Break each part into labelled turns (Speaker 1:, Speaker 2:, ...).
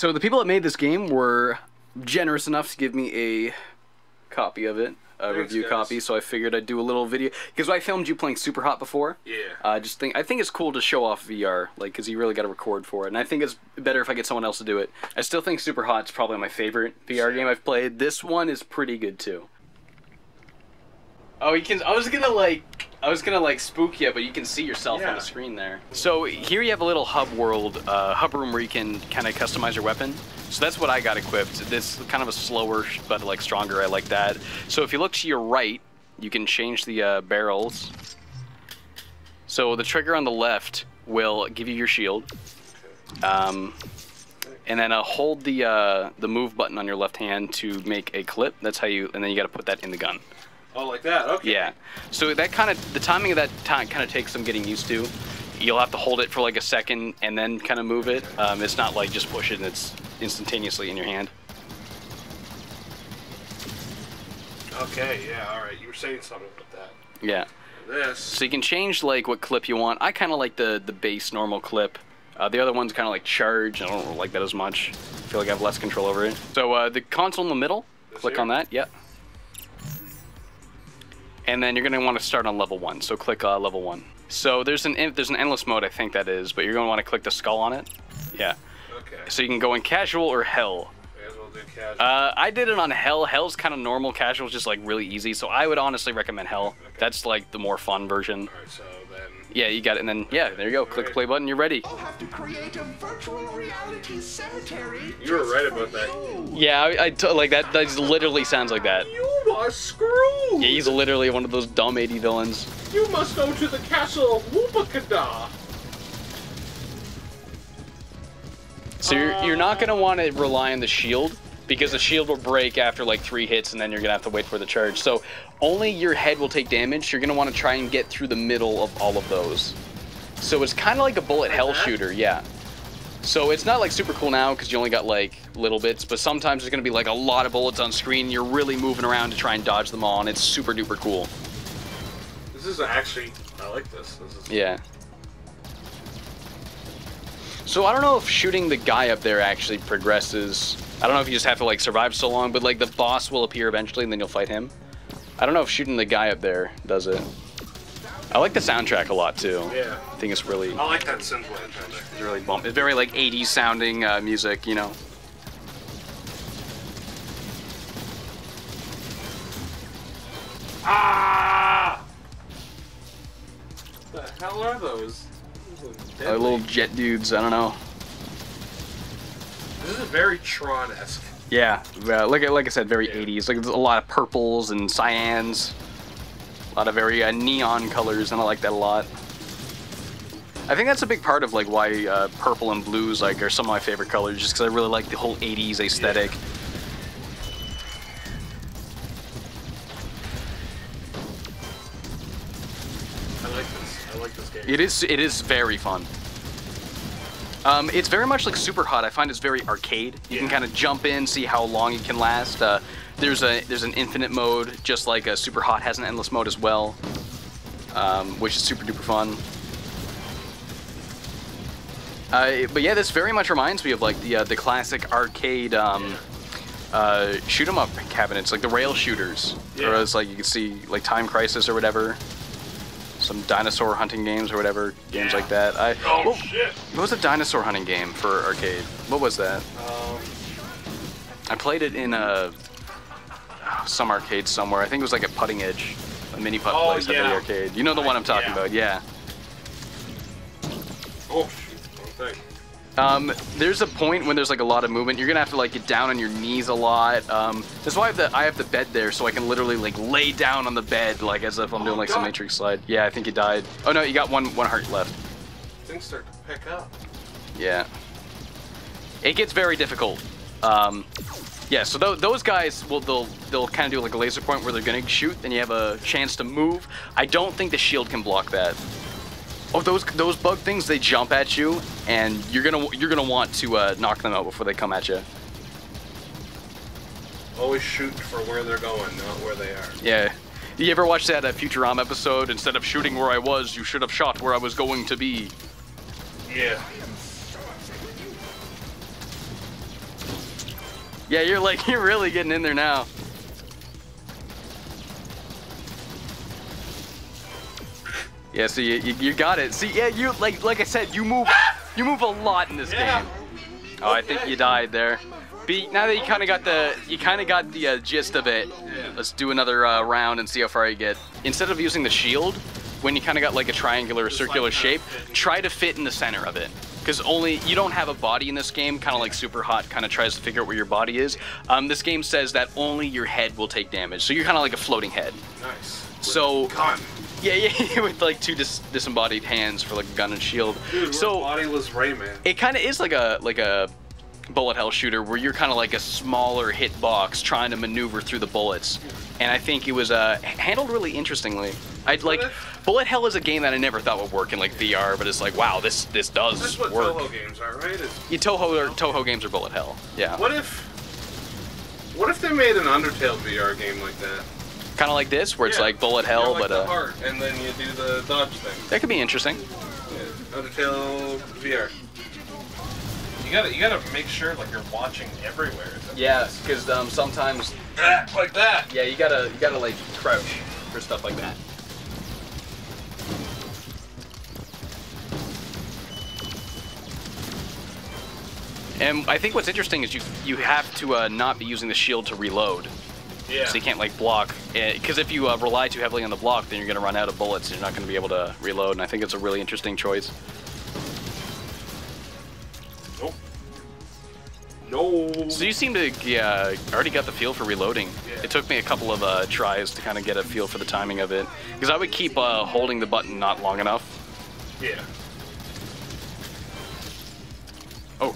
Speaker 1: So the people that made this game were generous enough to give me a copy of it, a review copy. So I figured I'd do a little video because I filmed you playing Super Hot before.
Speaker 2: Yeah.
Speaker 1: I think it's cool to show off VR, like, because you really got to record for it. And I think it's better if I get someone else to do it. I still think Super Hot's probably my favorite VR game I've played. This one is pretty good too. Oh, you can. I was gonna like spook you, but you can see yourself on the screen there. So here you have a little hub world, hub room where you can kind of customize your weapon. So that's what I got equipped. This is kind of a slower but like stronger. I like that. So if you look to your right, you can change the barrels. So the trigger on the left will give you your shield, and then hold the move button on your left hand to make a clip. That's how you. And then you got to put that in the gun.
Speaker 2: Oh, like that? Okay.
Speaker 1: Yeah. So that kind of, the timing of that kind of takes some getting used to. You'll have to hold it for like a second and then kind of move it. It's not like just push it and it's instantaneously in your hand.
Speaker 2: Okay, yeah, alright. You were saying something about that.
Speaker 1: Yeah.
Speaker 2: This.
Speaker 1: So you can change like what clip you want. I kind of like the base normal clip. The other one's kind of like charge. I don't like that as much. I feel like I have less control over it. So the console in the middle, click on that. Yep. And then you're going to want to start on level 1, so click level 1. So there's an endless mode, I think that is, but you're going to want to click the skull on it. Yeah.
Speaker 2: Okay.
Speaker 1: So you can go in casual or hell.
Speaker 2: May as well do casual.
Speaker 1: I did it on hell. Hell's kind of normal. Casual is just like really easy, so I would honestly recommend hell. Okay. That's like the more fun version.
Speaker 2: Alright, so then...
Speaker 1: Yeah, you got it, and then, yeah, there you go. Click the play button, you're ready.
Speaker 3: I'll have to create a virtual reality cemetery.
Speaker 2: You were right about that.
Speaker 1: Yeah, like that literally sounds like that.
Speaker 2: You are screwed!
Speaker 1: Yeah, he's literally one of those dumb 80 villains.
Speaker 2: You must go to the castle of Whoopakada.
Speaker 1: So you're not going to want to rely on the shield, because the shield will break after like 3 hits, and then you're going to have to wait for the charge. So only your head will take damage. You're going to want to try and get through the middle of all of those. So it's kind of like a bullet hell shooter, yeah. So it's not like super cool now because you only got like little bits, but sometimes there's going to be like a lot of bullets on screen. You're really moving around to try and dodge them all, and it's super duper cool.
Speaker 2: This is actually, I like this. This is...
Speaker 1: Yeah. So I don't know if shooting the guy up there actually progresses. I don't know if you just have to like survive so long, but like the boss will appear eventually and then you'll fight him. I don't know if shooting the guy up there does it. I like the soundtrack a lot too.
Speaker 2: Yeah.
Speaker 1: I think it's really...
Speaker 2: I like that synthwave.
Speaker 1: It's really bump. It's very like 80s sounding music, you know.
Speaker 2: Ah! What the hell are those?
Speaker 1: Little jet dudes, I don't know.
Speaker 2: This is very Tron-esque.
Speaker 1: Yeah, like I said, very 80s. Like there's a lot of purples and cyans. A lot of very neon colors, and I like that a lot. I think that's a big part of like why purple and blues like are some of my favorite colors, just because I really like the whole 80s aesthetic. Yeah.
Speaker 2: I like this game.
Speaker 1: It is very fun. It's very much like Super Hot. I find it's very arcade. You can kind of jump in, see how long it can last. There's an infinite mode, just like Super Hot has an endless mode as well, which is super duper fun. But yeah, this very much reminds me of like the classic arcade shoot 'em up cabinets, like the rail shooters, or as like you can see like Time Crisis or whatever. Some dinosaur hunting games or whatever, games like that.
Speaker 2: Shit!
Speaker 1: What was a dinosaur hunting game for arcade? What was that? I played it in some arcade somewhere. I think it was like a Putting Edge, a mini putt place at the arcade. You know the one I'm talking about, yeah.
Speaker 2: Oh shoot! Okay.
Speaker 1: There's a point when there's like a lot of movement. You're gonna have to like get down on your knees a lot. That's why I have the bed there, so I can literally like lay down on the bed like as if I'm doing like some Matrix slide. Yeah, I think you died. Oh no, you got one heart left.
Speaker 2: Things start to pick up.
Speaker 1: Yeah. It gets very difficult. Yeah, so those guys they'll kind of do like a laser point where they're gonna shoot, and you have a chance to move. I don't think the shield can block that. Oh, those bug things, they jump at you, and you're gonna want to knock them out before they come at you.
Speaker 2: Always shoot for where they're going, not where they are.
Speaker 1: Yeah. You ever watch that Futurama episode? Instead of shooting where I was, you should have shot where I was going to be.
Speaker 2: Yeah.
Speaker 1: Yeah, you're really getting in there now. Yeah, so you got it. See, yeah, you like I said, you move a lot in this game. Oh, I think you died there. But now that you kind of got the gist of it, let's do another round and see how far you get. Instead of using the shield, when you kind of got like a triangular or circular shape, try to fit in the center of it. Because you don't have a body in this game, kind of like Super Hot kind of tries to figure out where your body is. This game says that only your head will take damage, so you're kind of like a floating head.
Speaker 2: Nice.
Speaker 1: So,
Speaker 2: gun.
Speaker 1: yeah, with like two disembodied hands for like a gun and shield.
Speaker 2: Dude,
Speaker 1: so
Speaker 2: bodiless Rayman.
Speaker 1: It kind of is like a bullet hell shooter where you're kind of like a smaller hitbox trying to maneuver through the bullets. And I think it was handled really interestingly. Bullet Hell is a game that I never thought would work in like VR, but it's like, wow, this does work.
Speaker 2: That's what Toho games are, right?
Speaker 1: Toho games are Bullet Hell. Yeah.
Speaker 2: What if they made an Undertale VR game like that?
Speaker 1: Kind of like this, where it's like Bullet Hell,
Speaker 2: like
Speaker 1: but
Speaker 2: the heart, and then you do the dodge thing.
Speaker 1: That could be interesting.
Speaker 2: Yeah, Undertale VR.
Speaker 4: You gotta make sure like you're watching everywhere.
Speaker 1: Yeah, because sometimes
Speaker 2: like that.
Speaker 1: Yeah, you gotta like crouch for stuff like that. And I think what's interesting is you have to not be using the shield to reload.
Speaker 2: Yeah.
Speaker 1: So you can't like block, because if you rely too heavily on the block, then you're gonna run out of bullets and you're not gonna be able to reload. And I think it's a really interesting choice.
Speaker 2: Nope. No.
Speaker 1: So you seem to already got the feel for reloading.
Speaker 2: Yeah.
Speaker 1: It took me a couple of tries to kind of get a feel for the timing of it, because I would keep holding the button not long enough.
Speaker 2: Yeah.
Speaker 1: Oh,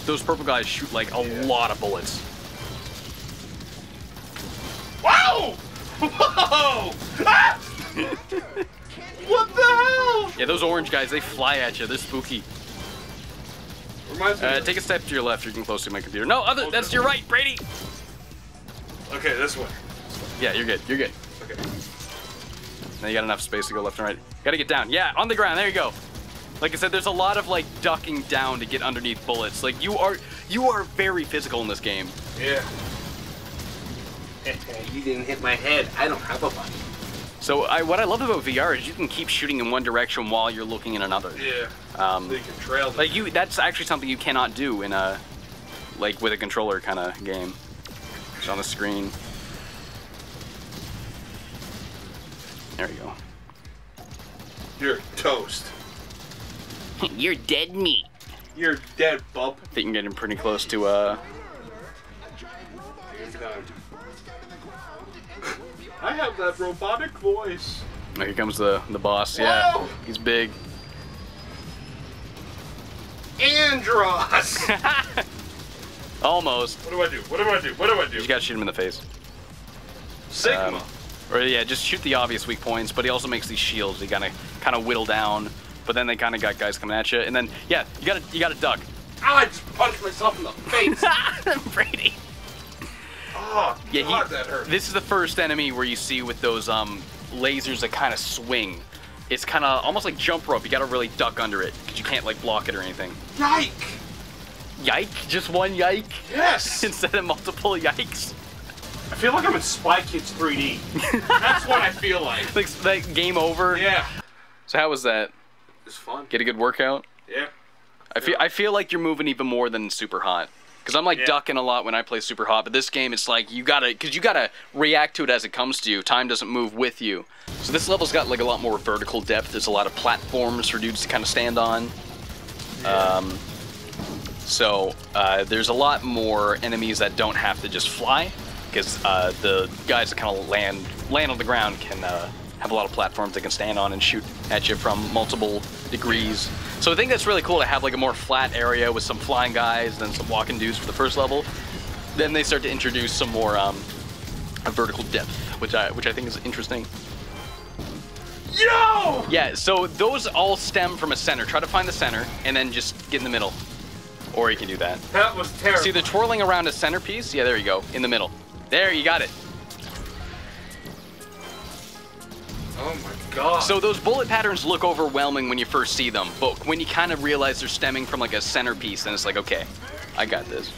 Speaker 1: those purple guys shoot like a lot of bullets.
Speaker 2: Wow! Whoa! Ah! What the hell?
Speaker 1: Yeah, those orange guys, they fly at you. They're spooky.
Speaker 2: Reminds me.
Speaker 1: Take a step to your left. You're getting close to my computer. No, that's your right, Brady.
Speaker 2: Okay, this way.
Speaker 1: Yeah, you're good. You're good.
Speaker 2: Okay.
Speaker 1: Now you got enough space to go left and right. Gotta get down. Yeah, on the ground. There you go. Like I said, there's a lot of like ducking down to get underneath bullets. Like you are very physical in this game.
Speaker 2: Yeah. You didn't hit my head. I don't have a button.
Speaker 1: So what I love about VR is you can keep shooting in one direction while you're looking in another.
Speaker 2: Yeah. So you can trail them.
Speaker 1: Like that's actually something you cannot do in a like with a controller kind of game. It's on the screen. There you go.
Speaker 2: You're toast.
Speaker 1: You're dead meat.
Speaker 2: You're dead, bub.
Speaker 1: I think you're getting pretty close to
Speaker 2: I have that robotic voice.
Speaker 1: Oh, here comes the boss. Yeah,
Speaker 2: whoa!
Speaker 1: He's big.
Speaker 2: Andros.
Speaker 1: Almost.
Speaker 2: What do I do? What do I do? What do I do?
Speaker 1: You gotta shoot him in the face.
Speaker 2: Sigma.
Speaker 1: Or yeah, just shoot the obvious weak points. But he also makes these shields. You gotta kind of whittle down. But then they kind of got guys coming at you, and then yeah, you gotta duck.
Speaker 2: I just punched myself in the face.
Speaker 1: Brady.
Speaker 2: Oh,
Speaker 1: yeah,
Speaker 2: God, that hurt.
Speaker 1: This is the first enemy where you see with those lasers that kind of swing. It's kind of almost like jump rope. You gotta really duck under it because you can't like block it or anything.
Speaker 2: Yike!
Speaker 1: Yike? Just one yike?
Speaker 2: Yes!
Speaker 1: Instead of multiple yikes?
Speaker 2: I feel like I'm in Spy Kids 3D. That's what I feel like.
Speaker 1: Like game over?
Speaker 2: Yeah.
Speaker 1: So how was that?
Speaker 2: It's fun.
Speaker 1: Get a good workout?
Speaker 2: Yeah.
Speaker 1: I feel like you're moving even more than Super Hot. Because I'm like ducking a lot when I play Super Hot, but this game it's like you gotta react to it as it comes to you. Time doesn't move with you. So this level's got like a lot more vertical depth. There's a lot of platforms for dudes to kind of stand on. Yeah. So there's a lot more enemies that don't have to just fly, because the guys that kind of land on the ground can have a lot of platforms they can stand on and shoot at you from multiple degrees. So I think that's really cool to have like a more flat area with some flying guys and some walking dudes for the first level. Then they start to introduce some more vertical depth, which I think is interesting.
Speaker 2: Yo!
Speaker 1: Yeah, so those all stem from a center. Try to find the center and then just get in the middle. Or you can do that.
Speaker 2: That was terrible.
Speaker 1: See, they're twirling around a centerpiece. Yeah, there you go. In the middle. There, you got it.
Speaker 2: Oh my God.
Speaker 1: So those bullet patterns look overwhelming when you first see them, but when you kind of realize they're stemming from like a centerpiece, then it's like, okay, I got this.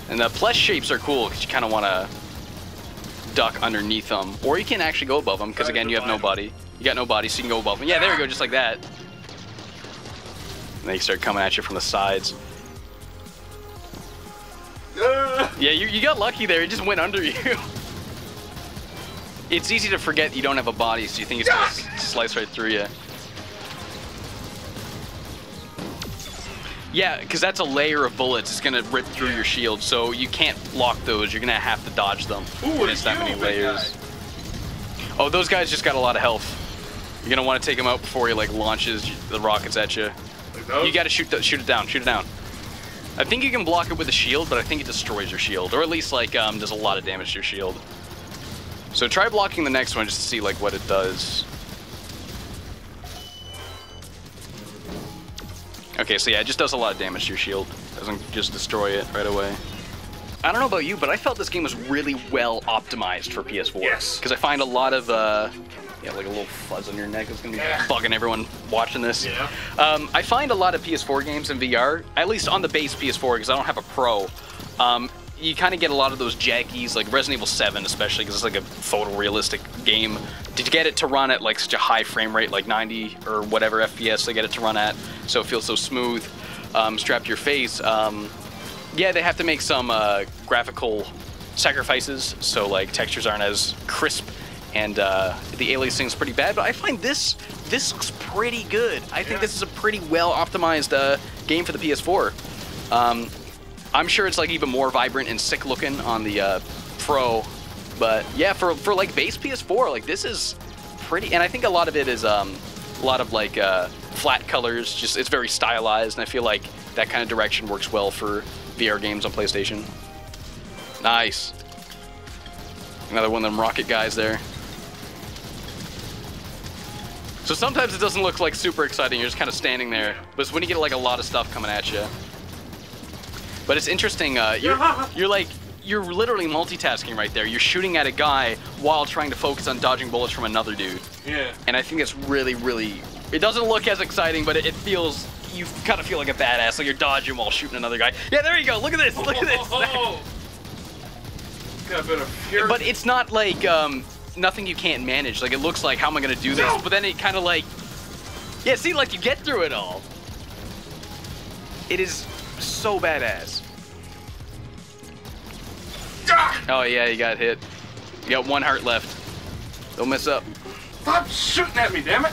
Speaker 1: And the plus shapes are cool because you kind of want to duck underneath them. Or you can actually go above them because, again, you have no body. You got no body, so you can go above them. Yeah, there we go, just like that. And they start coming at you from the sides. Yeah, you got lucky there. It just went under you. It's easy to forget you don't have a body, so you think it's going to slice right through you. Yeah, because that's a layer of bullets. It's going to rip through your shield, so you can't block those. You're going to have to dodge them.
Speaker 2: Ooh,
Speaker 1: it's that many layers. Oh, those guys just got a lot of health. You're going to want to take them out before he like launches the rockets at you. You got to shoot it down. Shoot it down. I think you can block it with a shield, but I think it destroys your shield, or at least like does a lot of damage to your shield. So try blocking the next one just to see like what it does. Okay, so yeah, it just does a lot of damage to your shield. Doesn't just destroy it right away. I don't know about you, but I felt this game was really well optimized for PS4.
Speaker 2: Yes.
Speaker 1: Because I find a lot of, yeah, like a little fuzz on your neck is going to be bugging everyone watching this.
Speaker 2: Yeah.
Speaker 1: I find a lot of PS4 games in VR, at least on the base PS4, because I don't have a Pro, you kind of get a lot of those jaggies, like Resident Evil 7 especially, because it's like a photorealistic game. To get it to run at like such a high frame rate, like 90 or whatever FPS they get it to run at, so it feels so smooth, strapped to your face. Yeah, they have to make some graphical sacrifices, so like textures aren't as crisp, and the aliasing's pretty bad, but I find this looks pretty good. I think this is a pretty well optimized game for the PS4. I'm sure it's like even more vibrant and sick looking on the Pro, but yeah, for like base PS4, like this is pretty, and I think a lot of it is a lot of like flat colors, just it's very stylized, and I feel like that kind of direction works well for VR games on PlayStation. Nice. Another one of them rocket guys there. So sometimes it doesn't look like super exciting, you're just kind of standing there, but it's when you get like a lot of stuff coming at you. But it's interesting, you're literally multitasking right there. You're shooting at a guy while trying to focus on dodging bullets from another dude.
Speaker 2: Yeah.
Speaker 1: And I think it's really, really, it doesn't look as exciting, but it feels, you kind of feel like a badass, like you're dodging while shooting another guy. Yeah, there you go, look at this, look at this.
Speaker 2: Got a bit of pure...
Speaker 1: But it's not like nothing you can't manage. Like it looks like, how am I gonna do this? But then it kind of like, yeah, see, like you get through it all. It is so badass. Oh yeah, you got hit. You got 1 heart left. Don't mess up.
Speaker 2: Stop shooting at me, damn it!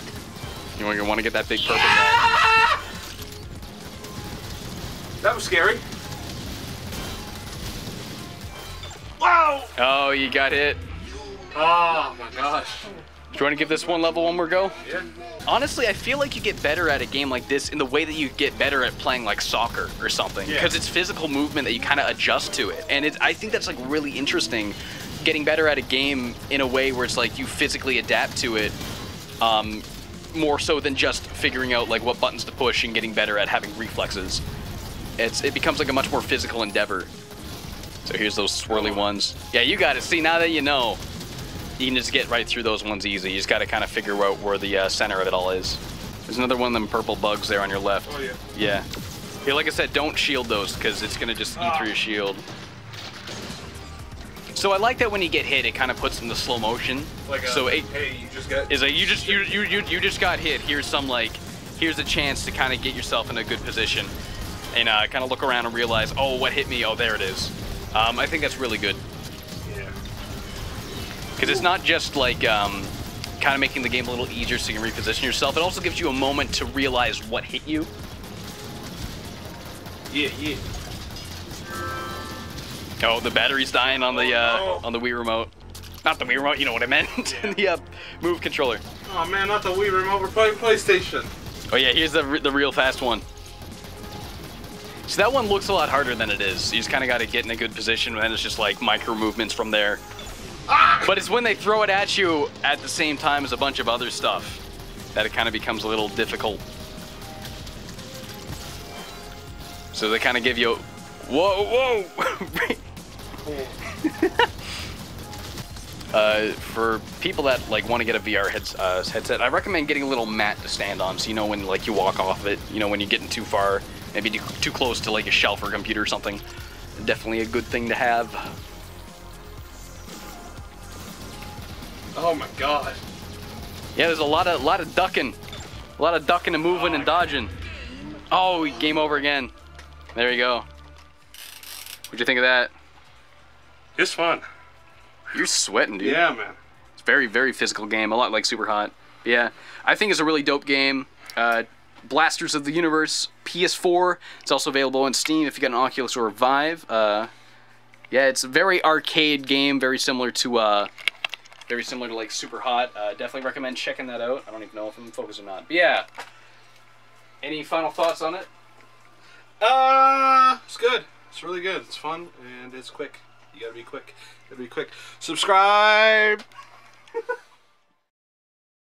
Speaker 1: You want to get that big purple guy.
Speaker 2: That was scary. Wow!
Speaker 1: Oh, you got hit.
Speaker 2: Oh my gosh.
Speaker 1: Do you want to give this one level one more go?
Speaker 2: Yeah.
Speaker 1: Honestly, I feel like you get better at a game like this in the way that you get better at playing like soccer or something. Because it's physical movement that you kind of adjust to it. And I think that's like really interesting, getting better at a game in a way where it's like you physically adapt to it, more so than just figuring out like what buttons to push and getting better at having reflexes. It becomes like a much more physical endeavor. So here's those swirly ones. Yeah, you got it. See, now that you know, you can just get right through those ones easy. You just got to kind of figure out where the center of it all is. There's another one of them purple bugs there on your left.
Speaker 2: Oh, yeah.
Speaker 1: Yeah. Hey, like I said, don't shield those because it's going to just eat through your shield. So I like that when you get hit, it kind of puts in the slow motion.
Speaker 2: Like
Speaker 1: so
Speaker 2: hey, you just got...
Speaker 1: Is like you just got hit. Here's some like, here's a chance to kind of get yourself in a good position. And kind of look around and realize, oh, what hit me? Oh, there it is. I think that's really good. Because it's not just like kind of making the game a little easier so you can reposition yourself. It also gives you a moment to realize what hit you.
Speaker 2: Yeah, yeah.
Speaker 1: Oh, the battery's dying on the Wii remote. Not the Wii remote, you know what I meant.
Speaker 2: Yeah.
Speaker 1: The Move controller.
Speaker 2: Oh man, not the Wii remote. We're playing PlayStation.
Speaker 1: Oh yeah, here's the real fast one. So that one looks a lot harder than it is. You just kind of got to get in a good position, and then it's just like micro movements from there. But it's when they throw it at you at the same time as a bunch of other stuff that it kind of becomes a little difficult. So they kind of give you, whoa. For people that like want to get a VR headset, I recommend getting a little mat to stand on, so you know when like you walk off of it, you know when you're getting too far, maybe too close to like a shelf or computer or something. Definitely a good thing to have.
Speaker 4: Oh my god.
Speaker 1: Yeah, there's a lot of ducking. A lot of ducking and moving and dodging. Oh, game over again. There you go. What'd you think of that?
Speaker 2: It's fun.
Speaker 1: You're sweating, dude.
Speaker 2: Yeah, man.
Speaker 1: It's a very, very physical game. A lot like Super Hot. Yeah, I think it's a really dope game. Blasters of the Universe, PS4. It's also available on Steam if you got an Oculus or a Vive. Yeah, it's a very arcade game, very similar to like Super Hot. Definitely recommend checking that out. I don't even know if I'm focused or not. But yeah, any final thoughts on it?
Speaker 2: It's good. It's really good. It's fun and it's quick. You gotta be quick. Subscribe.